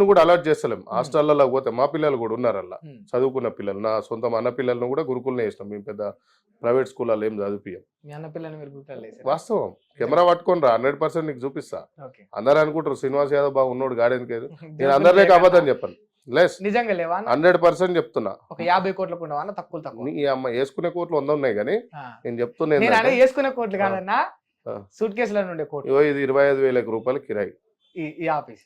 కూడా అలర్ట్ చేస్తలేం. హాస్టల్లో పోతే మా పిల్లలు కూడా ఉన్నారు అలా, చదువుకున్న పిల్లలు. నా సొంత అన్న పిల్లలను కూడా గురుకులనే వేసినాం. మేము పెద్ద ప్రైవేట్ స్కూల్లో ఏం చదివిపియం. వాస్తవం. కెమెరా పట్టుకొని రా, 100% నీకు చూపిస్తా. అందరు అనుకుంటారు శ్రీనివాస్ యాదవ్ బాగా ఉన్నాడు గాడెనికి. నేను అందరినీ అబద్ధం చెప్పాను. లెస్ నిజంగా లేవా 100% చెప్తున్నా. ఒక 50 కోట్లకు ఉండవా? తక్కువ ఈ అమ్మ వేసుకునే కోట్లు 100 ఉన్నాయి కానీ నేను చెప్తున్నా వేసుకునే కోట్లు కాదన్నా, సూట్ కేసులో ఉండే కోట్లు. ఇది 25,000 రూపాయలు కిరాయి ఈ ఆఫీస్.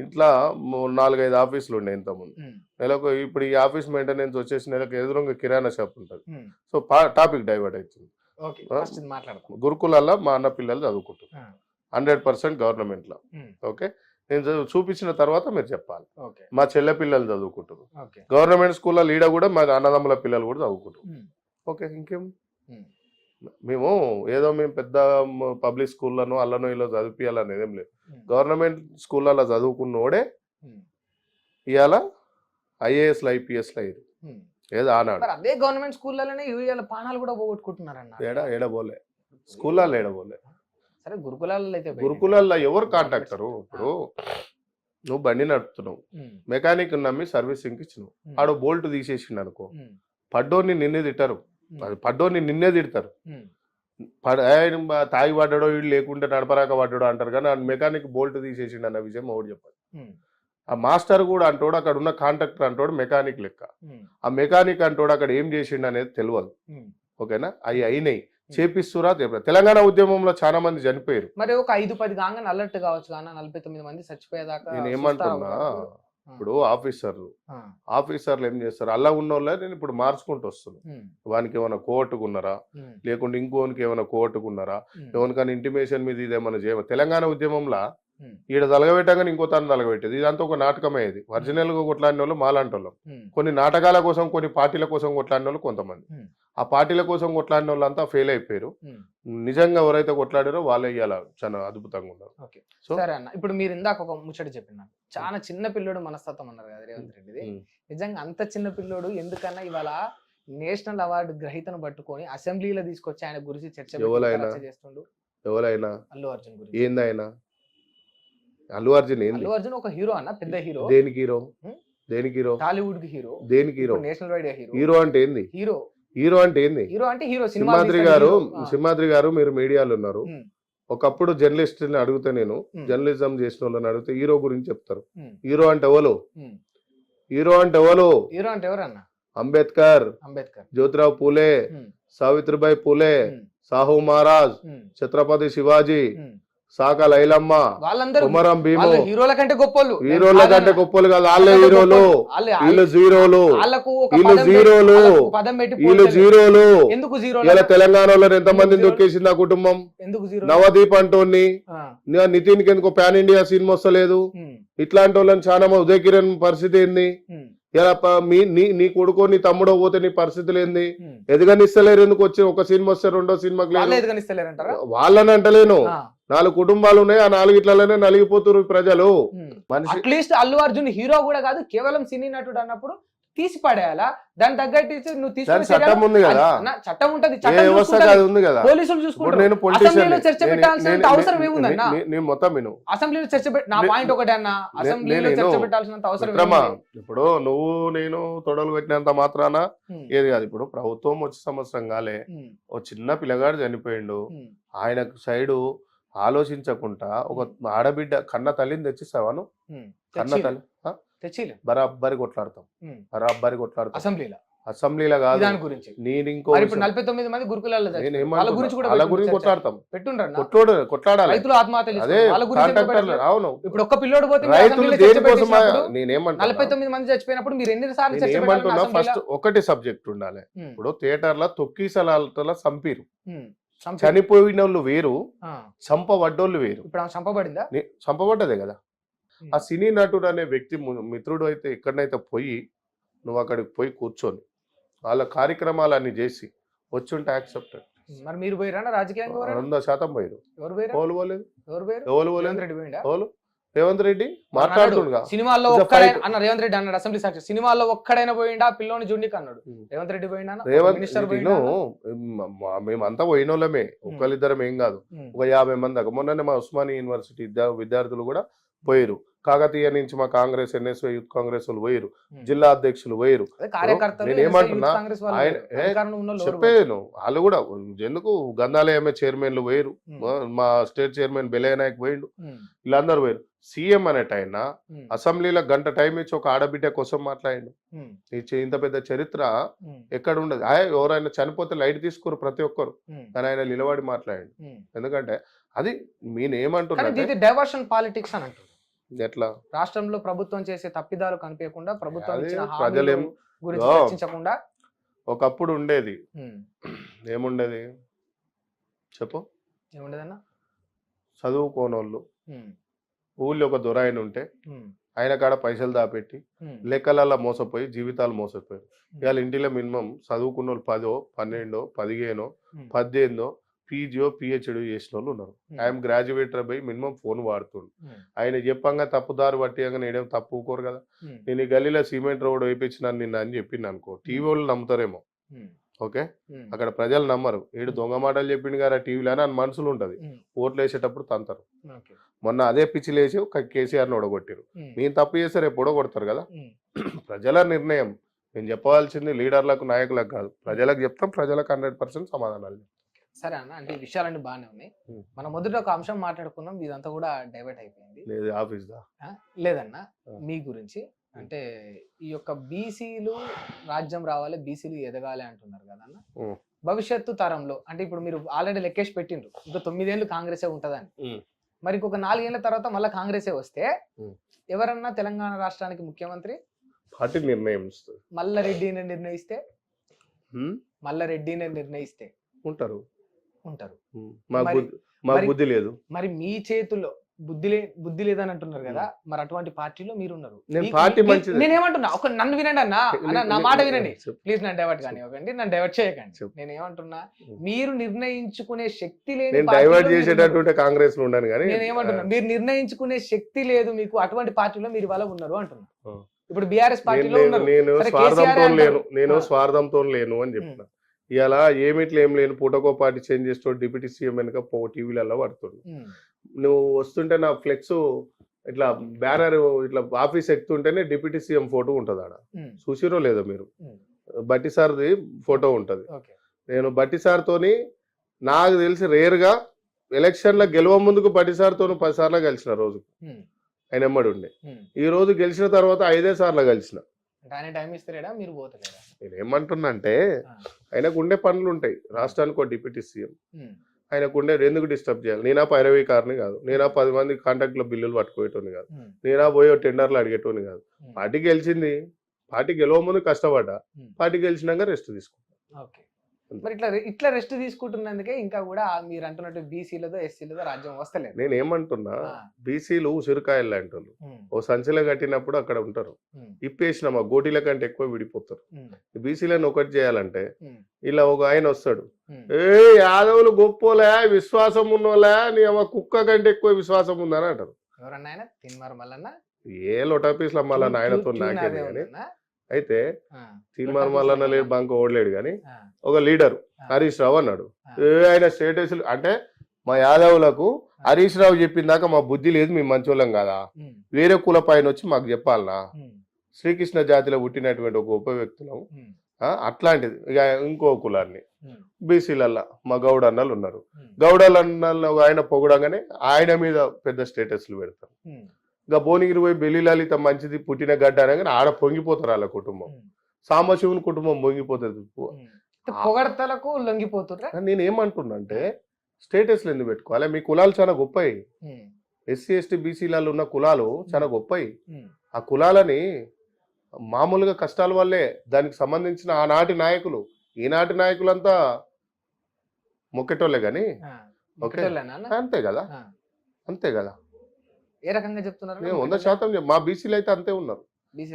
ఇట్లా 4-5 ఆఫీసులు ఉండే ఇంతకుముందు. నెలకు ఇప్పుడు ఈ ఆఫీస్ మెయింటెనెన్స్ వచ్చేసి నెలకు ఎదురుగా కిరాణా షాప్ ఉంటుంది. సో టాపిక్ డైవర్ట్ అవుతుంది. గురుకులాల్లో మా అన్న పిల్లలు చదువుకుంటారు 100% గవర్నమెంట్ లో. ఓకే, నేను చూపించిన తర్వాత మీరు చెప్పాలి. మా చెల్లె పిల్లలు చదువుకుంటారు గవర్నమెంట్ స్కూల్లో. లీడ కూడా మా అన్నదమ్ముల పిల్లలు కూడా చదువుకుంటారు. ఓకే, ఇంకేం మేము ఏదో మేము పెద్ద పబ్లిక్ స్కూళ్ళను అల్లనో ఇలా చదివించాలనేది ఏం లేదు. గవర్నమెంట్ స్కూళ్ళలో చదువుకున్నోడే ఇవాళ ఐఏఎస్లు ఐపీఎస్లు అయ్యారు. ఏదో ఆనాడు అదే గవర్నమెంట్ స్కూళ్ళలోనే పానాలు కూడా పోగొట్టుకుంటున్నారన్న. ఏడబోలే స్కూళ్ళల్లో ఏడబోలే. సరే గురుకులాల్లో అయితే గురుకులాల్లో ఎవరు కాంట్రాక్టరు? ఇప్పుడు నువ్వు బండి నడుపుతున్నావు, మెకానిక్ నమ్మి సర్వీసింగ్ ఇచ్చినావు, ఆడు బోల్ట్ తీసేసిండు అనుకో, పడ్డోని నిన్నే తిట్టారు. అది పడ్డోని నిన్నే తిడతారు. తాగి పడ్డాడో వీడు లేకుంటే నడపరాక పడ్డాడో అంటారు. కానీ ఆ మెకానిక్ బోల్ట్ తీసేసిండు అన్న విషయం ఒకటి చెప్పాలి. ఆ మాస్టర్ కూడా అంటోడు, అక్కడ ఉన్న కాంట్రాక్టర్ అంటోడు మెకానిక్ లెక్క. ఆ మెకానిక్ అంటోడు అక్కడ ఏం చేసిండు అనేది తెలియదు. ఓకేనా, అవి అయినాయి చేపిస్తురా. తెలంగాణ ఉద్యమంలో చాలా మంది చనిపోయారు. మరి ఒక 5-10 గాంగన్ అలర్ట్ కావచ్చు కానీ 49 మంది చచ్చిపోయేదాకా నేను ఏమంటున్నా, ఇప్పుడు ఆఫీసర్లు ఏం చేస్తారు, అలా ఉన్న వాళ్ళే నేను ఇప్పుడు మార్చుకుంటూ వస్తున్నాను. వానికి ఏమైనా కోర్టుకున్నారా, లేకుంటే ఇంకోనికి ఏమైనా కోర్టుకున్నారా, ఎవరికైనా ఇంటిమేషన్ మీద ఇదేమైనా చేయ. తెలంగాణ ఉద్యమంలో ఈడ తలగబెట్టగానే ఇంకో తను తలగబెట్టేది. ఇదంతా ఒక నాటకమే. ఇది ఒరిజినల్ గా కొట్లాడిన వాళ్ళు మాలాంటి వాళ్ళం. కొన్ని నాటకాల కోసం, కొన్ని పార్టీల కోసం కొట్లాడిన వాళ్ళు కొంతమంది. ఆ పార్టీల కోసం కొట్లాడిన వాళ్ళు అంతా ఫెయిల్ అయిపోయారు. నిజంగా ఎవరైతే కొట్లాడారో వాళ్ళే ఇవాళ చాలా అద్భుతంగా ఉన్నారు. సరే అన్న, ఇప్పుడు మీరు ఇందాక ఒక ముచ్చట చెప్పినారు, చాలా చిన్న పిల్లోడు మనస్తత్వం అన్నారు కదా రేవంత్ రెడ్డిది. నిజంగా అంత చిన్న పిల్లోడు ఎందుకన్నా ఇవాళ నేషనల్ అవార్డు గ్రహీతను పట్టుకొని అసెంబ్లీలో తీసుకొచ్చి ఆయన గురించి చర్చ చేస్తుండు. ఎవరైనా అల్లు అర్జున్ గురించి. ఏందైనా అల్లు అర్జున్ ఒక హీరో అన్న, పెద్ద హీరో. దేనికి హీరో? దేనికి హీరో? టాలీవుడ్ కి హీరో. దేనికి hero? National wide hero. Hero అంటే ఏంది? హీరో అంటే ఏంది? సింహాద్రి గారు మీరు మీడియాలో ఉన్నారు. ఒకప్పుడు జర్నలిస్ట్ ని అడిగితే, నేను జర్నలిజం చేసిన వాళ్ళని అడిగితే హీరో గురించి చెప్తారు. హీరో అంటే ఎవరు? హీరో అంటే ఎవరన్నా? అంబేద్కర్, జ్యోతిరావు పూలే, సావిత్రిబాయి పూలే, సాహు మహారాజ్, ఛత్రపతి శివాజీ, సాక లైలమ్మ, కుమరం భీము. హీరోల కంటే గొప్పలు కాదు, వాళ్ళే హీరోలు. వీళ్ళు జీరోలు. ఇలా తెలంగాణలో ఎంతమందిని దొక్కేసింది ఆ కుటుంబం. నవదీప్ అంటోని, నితిన్ కి ఎందుకో పాన్ ఇండియా సినిమా వస్తలేదు. ఇట్లాంటి వాళ్ళని చాలా మంది. ఉదయ్ కిరణ్ పరిస్థితి ఏంది? ఇలా నీ కొడుకో నీ తమ్ముడో పోతే నీ పరిస్థితులు ఏంది? ఎదగనిస్తలేరు. ఎందుకు వచ్చి ఒక సినిమా వస్తే రెండో సినిమాకి వాళ్ళని అంటలేను. 4 కుటుంబాలు ఉన్నాయి, ఆ 4 ఇట్లనే నలిగిపోతున్నారు ప్రజలు. అట్లీస్ట్ అల్లు అర్జున్ హీరో కూడా కాదు, కేవలం సినీ నటుడు అన్నప్పుడు తీసి పడేయాలా? దాని తగ్గట్టు నువ్వు తీసుకునే చట్టం ఉంది కదా, చట్టం ఉంటది, ఉంది కదా, పోలీసులు చూసుకుంటారు. అసెంబ్లీలో చర్చ పెట్టాల్సిన అవసరం ఏముందన్నా? అసెంబ్లీలో చర్చ నా పాయింట్ ఒకటే అన్న, అసెంబ్లీలో చర్చ పెట్టాల్సినంత అవసరం. ఇప్పుడు నువ్వు నేను తొడలు పెట్టినంత మాత్రాన ఏది కాదు. ఇప్పుడు ప్రభుత్వం వచ్చే సంవత్సరం కాలే, ఓ చిన్న పిల్లగాడు చనిపోయిండు, ఆయనకు సైడు ఆలోచించకుండా ఒక ఆడబిడ్డ కన్న తల్లిని తెచ్చిస్తావాను? కన్న తల్లి బరాబరి కొట్లాడతాం. అసెంబ్లీలో కాదు. నేను ఇంకో 49 మంది గురుకులాల్లో కొట్లాడతాం. కొట్లాడాలి. రైతులు ఆత్మహత్యలు. అవును, ఇప్పుడు ఒక్క పిల్లోడు పోతే నేనేమంటా, 49 మంది చచ్చిపోయినప్పుడు మీరు ఎన్నిసార్లు ఏమంటున్నా, ఫస్ట్ ఒకటి సబ్జెక్ట్ ఉండాలి. ఇప్పుడు థియేటర్లో తొక్కిసలాల సంపీరు. చనిపోయిన వాళ్ళు వేరు, చంపబడ్డోళ్ళు వేరు. చంపబడ్డదే కదా. ఆ సినీ నటుడు అనే వ్యక్తి మిత్రుడు అయితే ఎక్కడనైతే పోయి నువ్వు అక్కడికి పోయి కూర్చొని వాళ్ళ కార్యక్రమాలన్నీ చేసి వచ్చుంటే యాక్సెప్టెడ్. మరి మీరు పోయిరా రాజకీయంగా? 100% పోయారు. ఎవరు పోలేదు? రేవంత్ రెడ్డి మాట్లాడుతుండగా సినిమాల్లో రేవంత్ రెడ్డి అన్నాడు, అసెంబ్లీ సాక్షి, సినిమాల్లో ఒక్కడైనా పోయిండా పిల్లోని జుండికి అన్నాడు. రేవంత్ రెడ్డి పోయినా? మేమంతా పోయినోళ్ళమే, ఒకళ్ళిద్దరం ఏం కాదు, ఒక 50 మంది దాకా. మొన్ననే మా ఉస్మానియా యూనివర్సిటీ విద్యార్థులు కూడా పోయారు. కాకతీయ నుంచి మా కాంగ్రెస్ ఎన్ఎస్ఓ యూత్ కాంగ్రెస్ వాళ్ళు పోయారు, జిల్లా అధ్యక్షులు పోయారు. కార్యకర్తలు నేనేమంటున్నా ఆయన చెప్పేను, వాళ్ళు కూడా ఎందుకు గంధాలయమే చైర్మన్లు పోయారు, మా స్టేట్ చైర్మన్ బెలయ్య నాయక్ పోయిండు, వీళ్ళందరూ పోయారు. సీఎం అనేట ఆయన అసెంబ్లీలో గంట టైం ఇచ్చి ఒక ఆడబిడ్డ కోసం మాట్లాడిండు. ఇంత పెద్ద చరిత్ర ఎక్కడ ఉండదు. ఎవరైనా చనిపోతే లైట్ తీసుకోరు ప్రతి ఒక్కరు, కానీ ఆయన నిలబడి మాట్లాడండి. ఎందుకంటే అది నేనేమంటున్నా డైవర్షన్ పాలిటిక్స్ అని అంటారు. ఎట్లా రాష్ట్రంలో ప్రభుత్వం చేసే తప్పిదాలు కనిపించకుండా ప్రభుత్వం ఇచ్చిన ప్రజలేం గురించి చర్చించకుండా ఒకప్పుడు ఉండేది. ఏముండేది చెప్పు? ఏముండేదన్నా? చదువుకోనోళ్ళు ఊళ్ళో ఒక దొరాయన ఉంటే ఆయన కాడ పైసలు దాపెట్టి లెక్కలలో మోసపోయి జీవితాలు మోసపోయారు. ఇవాళ ఇంటిలో మినిమం చదువుకున్న వాళ్ళు 10, 12, 15, 18 పీజీఓ పిహెచ్డి చేసిన వాళ్ళు ఉన్నారు. ఐఎమ్ గ్రాడ్యుయేటర్ పోయి మినిమం ఫోన్ వాడుతుండు. ఆయన చెప్పంగా తప్పుదారు పట్టియంగా నేనేం తప్పుకోరు కదా. నేను ఈ గల్లీలో సిమెంట్ రోడ్ వేయించినాను నిన్న అని చెప్పింది అనుకో, టీవీ వాళ్ళు నమ్ముతారేమో. ఓకే, అక్కడ ప్రజలు నమ్మరు. ఏడు దొంగ మాటలు చెప్పిండు కదా టీవీలో అని మనసులు ఉంటది. ఓట్లు వేసేటప్పుడు తంతారు. మొన్న అదే పిచ్చిలు వేసి కేసీఆర్ని ఓడగొట్టారు. నేను తప్పు చేస్తే రేపు ఓడగొడతారు కదా. ప్రజల నిర్ణయం. నేను చెప్పవలసింది లీడర్లకు నాయకులకు కాదు, ప్రజలకు చెప్తాం. ప్రజలకు 100% సమాధానాలు. సరే అన్న, అంటే ఈ విషయాలన్నీ బాగానే ఉన్నాయి. మనం మొదట ఒక అంశం మాట్లాడుకున్నాం, ఇదంతా కూడా డైవర్ట్ అయిపోయింది. ఆఫీస్ లేదన్నా, మీ గురించి అంటే ఈ యొక్క బీసీలు రాజ్యం రావాలి, బీసీలు ఎదగాలి అంటున్నారు కదా అన్న. భవిష్యత్తు తరంలో అంటే ఇప్పుడు మీరు ఆల్రెడీ లెక్కేసి పెట్టిండ్రు, ఇంకా 9 ఏళ్ళు కాంగ్రెసే ఉంటదని. మరి ఇంకొక 4 ఏళ్ల తర్వాత మళ్ళీ కాంగ్రెసే వస్తే ఎవరన్నా తెలంగాణ రాష్ట్రానికి ముఖ్యమంత్రి? పార్టీ నిర్ణయం మల్లారెడ్డిని నిర్ణయిస్తే ఉంటారు. బుద్ధి లేదు. మరి మీ చేతుల్లో బుద్ధి లేదని అంటున్నారు కదా, మరి అటువంటి పార్టీలో మీరున్నారు. నేనేమంటున్నా, ఒక నన్ను వినండి అన్న, నా మాట వినండి ప్లీజ్. నన్ను డైవర్ట్ కానివ్వకండి, నన్ను డైవర్ట్ చేయకండి. నేనేమంటున్నా, మీరు నిర్ణయించుకునే శక్తి లేదు. కాంగ్రెస్ లో ఉన్నాను కానీ నేనేమంటున్నా, మీరు నిర్ణయించుకునే శక్తి లేదు మీకు, అటువంటి పార్టీలో మీరు ఇవాళ ఉన్నారు అంటున్నా. ఇప్పుడు బీఆర్ఎస్ పార్టీలో ఉన్నారు. నేను స్వార్థంతో లేను అని చెప్పిన. ఇలా ఏమిట్లు ఏం లేను, పూటకో పార్టీ చేంజ్ చేస్తాడు, డిప్యూటీ సీఎం వెనుక టీవీలలో పడుతుంది. నువ్వు వస్తుంటే నా ఫ్లెక్స్ ఇట్లా బ్యానర్ ఇట్లా ఆఫీస్ ఎక్కుతుంటేనే డిప్యూటీ సీఎం ఫోటో ఉంటుంది ఆడ. చూసిరో లేదో మీరు? బట్టి సార్ది ఫోటో ఉంటది. నేను బట్టి సార్తోని నాకు తెలిసి రేర్ గా ఎలక్షన్ లో గెలవ ముందుకు బట్టి సార్తో 10 సార్లు కలిసిన రోజు. ఆయన ఎమ్మడి ఉండే. ఈ రోజు గెలిచిన తర్వాత 5 సార్లు కలిసిన. నేనేమంటున్నా అంటే ఆయనకు ఉండే పనులు ఉంటాయి. రాష్ట్రానికి ఒక డిప్యూటీ సీఎం, ఆయనకు ఉండే ఎందుకు డిస్టర్బ్ చేయాలి? నేనా పైరవీకారిని కాదు, నేనా 10 మంది కాంటాక్ట్ లో బిల్లులు పట్టుకోయేటోని కాదు, నేనా పోయే టెండర్లు అడిగేటోని కాదు. పార్టీ గెలిచింది, పార్టీ గెలవ ముందు కష్టపడ్డా, పార్టీ గెలిచినాక రెస్ట్ తీసుకుంటా. మరి ఇట్లా రెస్ట్ తీసుకుంటున్నందుకే ఇంకా కూడా మీరు అంటున్నట్టు బీసీలతో ఎస్సీలతో రాజ్యం వస్తలేదు. నేను ఏమంటున్నా, బీసీలు ఉసిరికాయలు లాంటి వాళ్ళు. ఓ సంచిలో కట్టినప్పుడు అక్కడ ఉంటారు, ఇప్పేసిన మా గోటీల కంటే ఎక్కువ విడిపోతారు. బీసీలను ఒకటి చేయాలంటే ఇలా ఒక ఆయన వస్తాడు, యాదవులు గొప్పోలే, విశ్వాసం ఉన్నోలే, నీ కుక్క కంటే ఎక్కువ విశ్వాసం ఉందని అంటారు. ఎవరన్నా తిన్మారు మళ్ళా ఏ లొటాపీస్ల మళ్ళా నాయనతో నాకేది కానీ. అయితే తీర్మానం వల్ల లేడు, బంక ఓడలేడు కానీ ఒక లీడర్ హరీష్ రావు అన్నాడు. ఆయన స్టేటస్ అంటే మా యాదవులకు హరీష్ రావు చెప్పిందాక మా బుద్ధి లేదు, మేము మంచోళ్ళం కదా, వేరే కుల పైన వచ్చి మాకు చెప్పాలనా? శ్రీకృష్ణ జాతిలో పుట్టినటువంటి ఒక గొప్ప వ్యక్తులం. అట్లాంటిది ఇక ఇంకో కులాన్ని బీసీలల్లా మా గౌడ అన్నలు ఉన్నారు. గౌడల అన్నలు ఆయన పొగడంగానే ఆయన మీద పెద్ద స్టేటస్లు పెడతారు. ఇంకా భువనగిరి పోయి బెల్లి లలిత మంచిది పుట్టిన గడ్డ అనగానే ఆడ పొంగిపోతారు వాళ్ళ కుటుంబం. సాంబశివుని కుటుంబం పొంగిపోతుంది. పొగడతలకు లొంగిపోతారు. నేను ఏమంటున్నా అంటే స్టేటస్లు ఎందుకు పెట్టుకోవాలి? మీ కులాలు చాలా గొప్పవి. ఎస్సీ ఎస్టీ బీసీలలో ఉన్న కులాలు చాలా గొప్పవి. ఆ కులాలని మామూలుగా కష్టాల వల్లే దానికి సంబంధించిన ఆనాటి నాయకులు, ఈనాటి నాయకులంతా మొక్కేటోళ్ళే గాని. అంతే కదా, అంతే కదా. ఏ రకంగా చెప్తున్నారు? 100% మా బీసీలు అయితే అంతే ఉన్నారు.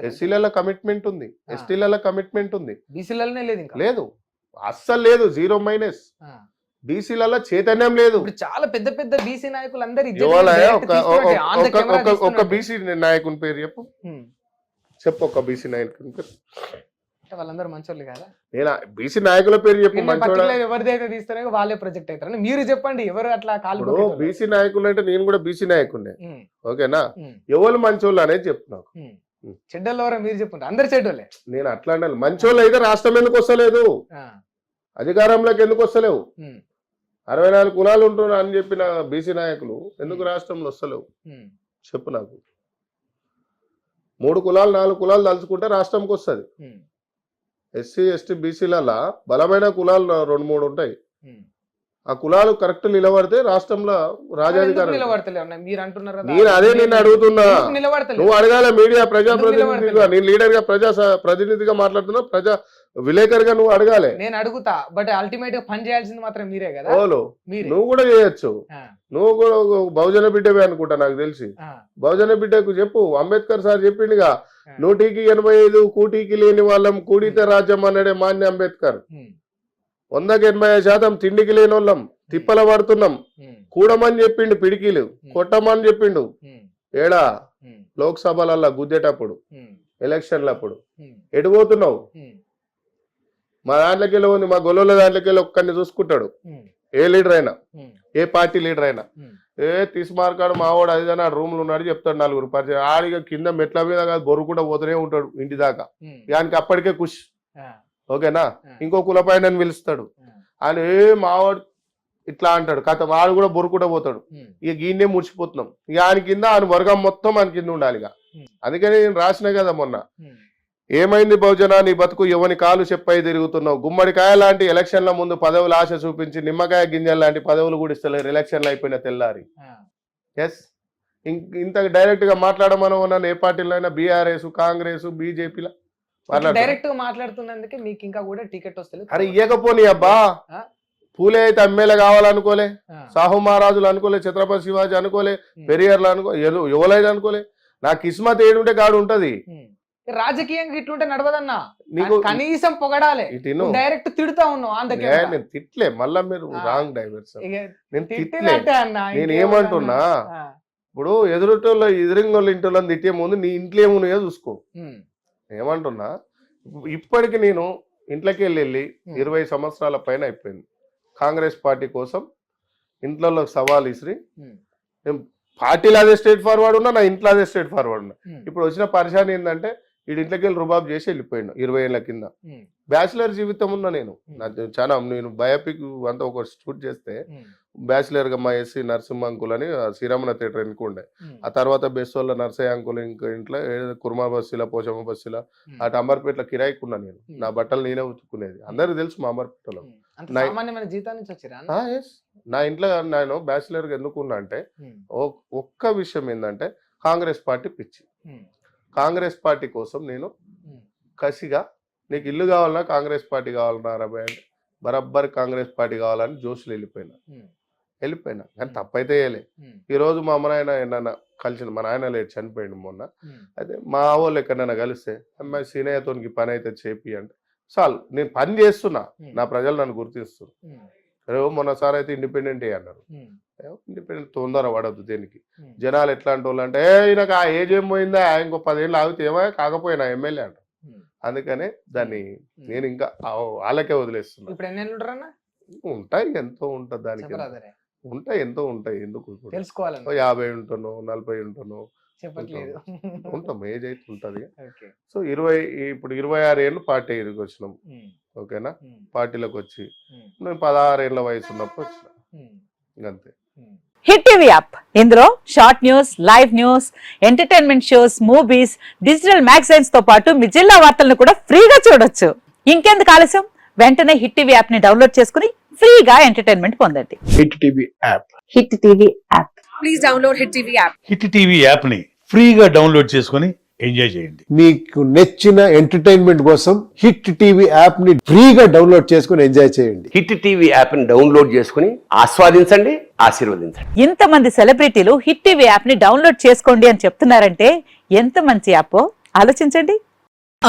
ఎస్సీలలో కమిట్మెంట్ ఉంది, ఎస్టీలలో కమిట్మెంట్ ఉంది, బీసీలనే లేదు, లేదు అస్సలు లేదు, -. బీసీలలో చైతన్యం లేదు. చాలా పెద్ద పెద్ద బీసీ నాయకులు అందరు ఒక బీసీ నాయకుని పేరు చెప్పు, ఒక బీసీ నాయకుని పేరు అంటే వాళ్ళందరూ మంచోళ్ళు కదా. నేను బీసీ నాయకుల పేరు చెప్పు, మంచోడా? ఎవరిదైతే తీస్తారో వాళ్ళే ప్రొజెక్ట్ అవుతారని మీరు చెప్పండి. ఎవరు అట్లా కాలు ఇప్పుడు బీసీ నాయకులు అంటే నేను కూడా బీసీ నాయకుడినే, ఓకేనా? ఎవరు మంచోళ్ళు అనేది చెప్తున్నావు. చెడ్డోళ్ళు ఎవరో మీరు చెప్పండి. అందరు చెడ్డోళ్ళే. నేను అట్లా అంటే మంచోళ్ళు అయితే రాష్ట్రం ఎందుకు వస్తలేదు, అధికారంలోకి ఎందుకు వస్తలేవు? 64 కులాలు ఉంటున్నా అని చెప్పిన బీసీ నాయకులు ఎందుకు రాష్ట్రంలో వస్తలేవు చెప్పు నాకు. 3 కులాలు 4 కులాలు తలుచుకుంటే రాష్ట్రంకి వస్తుంది. ఎస్సీ ఎస్టీ బీసీలలో బలమైన కులాలు 2-3 ఉంటాయి. ఆ కులాలు కరెక్ట్ నిలబడితే రాష్ట్రంలో రాజాధికారం. మీరు అంటున్నారు, నేను అదే నేను అడుగుతున్నా. నువ్వు అడగాల మీడియా ప్రజాప్రతినిధిగా, నేను లీడర్ గా ప్రతినిధిగా మాట్లాడుతున్నా, ప్రజా విలేకరిగా నువ్వు అడగాలి. నేను అడుగుతా, బట్ అల్టిమేట్ గా పని చేయాల్సింది మాత్రం మీరే కదా. నువ్వు కూడా చేయొచ్చు. నువ్వు కూడా బహుజన బిడ్డవే అనుకుంటా నాకు తెలిసి. బహుజన బిడ్డకు చెప్పు, అంబేద్కర్ సార్ చెప్పిండుగా, 100కి 85 కూటికి లేని వాళ్ళం కూడితే రాజ్యం అన్నాడే మాన్య అంబేద్కర్. 100కి 85% తిండికి లేని వాళ్ళం తిప్పల పడుతున్నాం. కూడమని చెప్పిండు, పిడికిలు కొట్టమని చెప్పిండు. ఏడా లోక్సభలల్లా గుద్దేటప్పుడు ఎలక్షన్లప్పుడు ఎడిపోతున్నావు? మా దాంట్లోకి వెళ్ళి ఉంది, మా గొల్లల దాంట్లోకి వెళ్ళి ఒక్కరిని చూసుకుంటాడు. ఏ లీడర్ అయినా, ఏ పార్టీ లీడర్ అయినా, తీసుమార్కాడు మావాడు అది అని రూమ్ లో ఉన్నాడు చెప్తాడు 4 పరిచయం. ఆడిగా కింద మెట్ల మీద కాదు బొరుకుంటా పోతూనే ఉంటాడు ఇంటి దాకా. దానికి అప్పటికే ఖుషి, ఓకేనా? ఇంకో కులపైన పిలుస్తాడు, ఆయన మావాడు ఇట్లా అంటాడు, కథ వాడు కూడా బొరుకుంటా పోతాడు. ఇక గీన్నే ముడిచిపోతున్నాం. ఇక ఆయన కింద ఆయన వర్గం మొత్తం ఆయన కింద ఉండాలి. ఇక అందుకని నేను రాసిన కదా మొన్న, ఏమైంది బహుజన నీ బతుకు ఎవని కాలు చెప్పై తిరుగుతున్నావు. గుమ్మడికాయ లాంటి ఎలక్షన్ల ముందు పదవులు ఆశ చూపించి నిమ్మకాయ గింజలు లాంటి పదవులు కూడా ఇస్తలేరు ఎలక్షన్లు అయిపోయిన తెల్లారి. ఎస్, ఇంత డైరెక్ట్ గా మాట్లాడమని ఏ పార్టీలో అయినా, బీఆర్ఎస్, కాంగ్రెస్, బీజేపీలో డైరెక్ట్ గా మాట్లాడుతున్నందుకే మీకు ఇంకా కూడా టికెట్ వస్తలేదు. అరే ఇయ్యకపోని అబ్బా, పూలే అయితే ఎమ్మెల్యే కావాలనుకోలే, సాహు మహారాజులు అనుకోలే, ఛత్రపతి శివాజీ అనుకోలే, పెరియార్లు అనుకో, ఎవరైనా అనుకోలే. నా కిస్మత్ ఏడుంటే గాడు ఉంటది. రాజకీయంగా ఇట్లుంటే నడవదన్నా, నీకు కనీసం పొగడాలి. డైరెక్ట్ తిడుతా ఉన్నావు. నేను తిట్లే, మళ్ళా మీరు రాంగ్ డైవర్షన్. నేను తిట్లే, నేను ఏమంటున్నా, ఇప్పుడు ఎదురుటోళ్ళు ఎదురింగోళ్ళు ఇంట్లో తిట్టే ముందు నీ ఇంట్లో ఏమున్నాయో చూసుకో. ఏమంటున్నా, ఇప్పటికి నేను ఇంట్లోకి వెళ్ళి 20 సంవత్సరాల పైన అయిపోయింది. కాంగ్రెస్ పార్టీ కోసం ఇంట్లో సవాల్ ఇసిరి, పార్టీలో అదే స్ట్రేట్ ఫార్వర్డ్ ఉన్నా, నా ఇంట్లో అదే స్ట్రేట్ ఫార్వర్డ్ ఉన్నా. ఇప్పుడు వచ్చిన పరిశాని ఏంటంటే, వీడి ఇంట్లోకి వెళ్ళి రుబాబ్ చేసి వెళ్ళిపోయాడు 20 ఏళ్ల కింద. బ్యాచిలర్ జీవితం ఉన్నా నేను, చాలా నేను బయోపిక్ అంతా ఒక షూట్ చేస్తే బ్యాచిలర్ గా మా ఎస్సీ నరసింహ అంకుల్ అని శ్రీరామణ థియేటర్ ఎన్నుకుండే. ఆ తర్వాత బెస్సోళ్ళ నర్సయ్య అంకుల్ ఇంకా ఇంట్లో కుర్మా బస్సుల, పోచమ్మ బస్సుల, అటు అంబర్పేటలో కిరాయికున్నా నేను. నా బట్టలు నేనే ఉతుక్కునేది, అందరికి తెలుసు మా అంబర్పేటలో. నా ఇంట్లో నేను బ్యాచిలర్ గా ఎందుకున్నా అంటే, ఒక్క విషయం ఏంటంటే, కాంగ్రెస్ పార్టీ పిచ్చి. కాంగ్రెస్ పార్టీ కోసం నేను కసిగా, నీకు ఇల్లు కావాలన్నా కాంగ్రెస్ పార్టీ కావాలన్నా అరవై అంటే బరబ్బర్ కాంగ్రెస్ పార్టీ కావాలని జోష్లు వెళ్ళిపోయినా కానీ తప్పైతే వేయలే. ఈ రోజు మా అమ్మ నాయన ఏమన్నా కలిసిన, మా నాయన లేడు, చనిపోయింది మొన్న. అయితే మా వాళ్ళు ఎక్కడైనా కలిస్తే, అమ్మాయి సీనయ్యతోనికి పని అయితే చేపి అంటే చాలు, నేను పని చేస్తున్నా, నా ప్రజలు నన్ను గుర్తిస్తున్నారు. మొన్నసారి అయితే ఇండిపెండెంట్ అన్నారు. ఇండిపెండెంట్ తొందర పడద్దు దేనికి. జనాలు ఎట్లాంటి వాళ్ళు అంటే, ఈయనకు ఆ ఏజ్ ఏం పోయిందా, ఇంకో 10 ఏళ్ళు ఆగితే ఏమో కాకపోయినా ఎమ్మెల్యే అంట. అందుకనే దాన్ని నేను ఇంకా వాళ్ళకే వదిలేస్తున్నా. ఉంటాయి, ఎంతో ఉంటుంది దానికి, ఎంతో ఉంటాయి. ఎందుకు 50 ఉంటాను, 40 ఉంటాను, ఉంటాం, ఏజ్ అయితే ఉంటది. సో ఇప్పుడు 26 ఏళ్ళు పార్టీ వచ్చినాం, ఓకేనా? పార్టీలోకి వచ్చి నేను 16 ఏళ్ళ వయసు ఉన్నప్పుడు వచ్చిన, అంతే. హిట్ టీవీ యాప్, ఇందులో short news, live news, entertainment shows, movies, digital magazines తో పాటు మీ జిల్లా వార్తలను కూడా ఫ్రీగా చూడొచ్చు. ఇంకెందుకు ఆలస్యం, వెంటనే హిట్ టీవీ యాప్ ని డౌన్లోడ్ చేసుకుని ఫ్రీగా ఎంటర్టైన్మెంట్ పొందండి. Hit TV app, hit TV app, please download hit TV app. Hit TV app ని ఫ్రీగా డౌన్లోడ్ చేసుకుని ఎంజాయ్ చేయండి. మీకు నచ్చిన ఎంటర్టైన్మెంట్ కోసం హిట్ టీవీ యాప్ ని ఫ్రీగా డౌన్లోడ్ చేసుకుని ఎంజాయ్ చేయండి. హిట్ టీవీ యాప్ ని డౌన్లోడ్ చేసుకుని ఆస్వాదించండి, ఆశీర్వదించండి. ఇంతమంది సెలబ్రిటీలు హిట్ టీవీ యాప్ ని డౌన్లోడ్ చేసుకోండి అని చెప్తున్నారంటే ఎంత మంచి యాప్ ఆలోచించండి.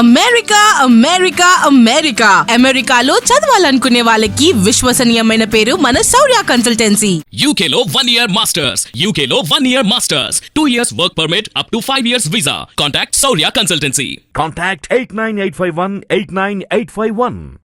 అమెరికా అమెరికా అమెరికా అమెరికాలో చదవాలనుకునే వాళ్ళకి విశ్వసనీయమైన పేరు మన శౌర్య కన్సల్టెన్సీ. UK లో 1 year masters. UK లో 1 year masters. 2 years work permit up to 5 years visa. Contact Saurya Consultancy. Contact 89851 89851.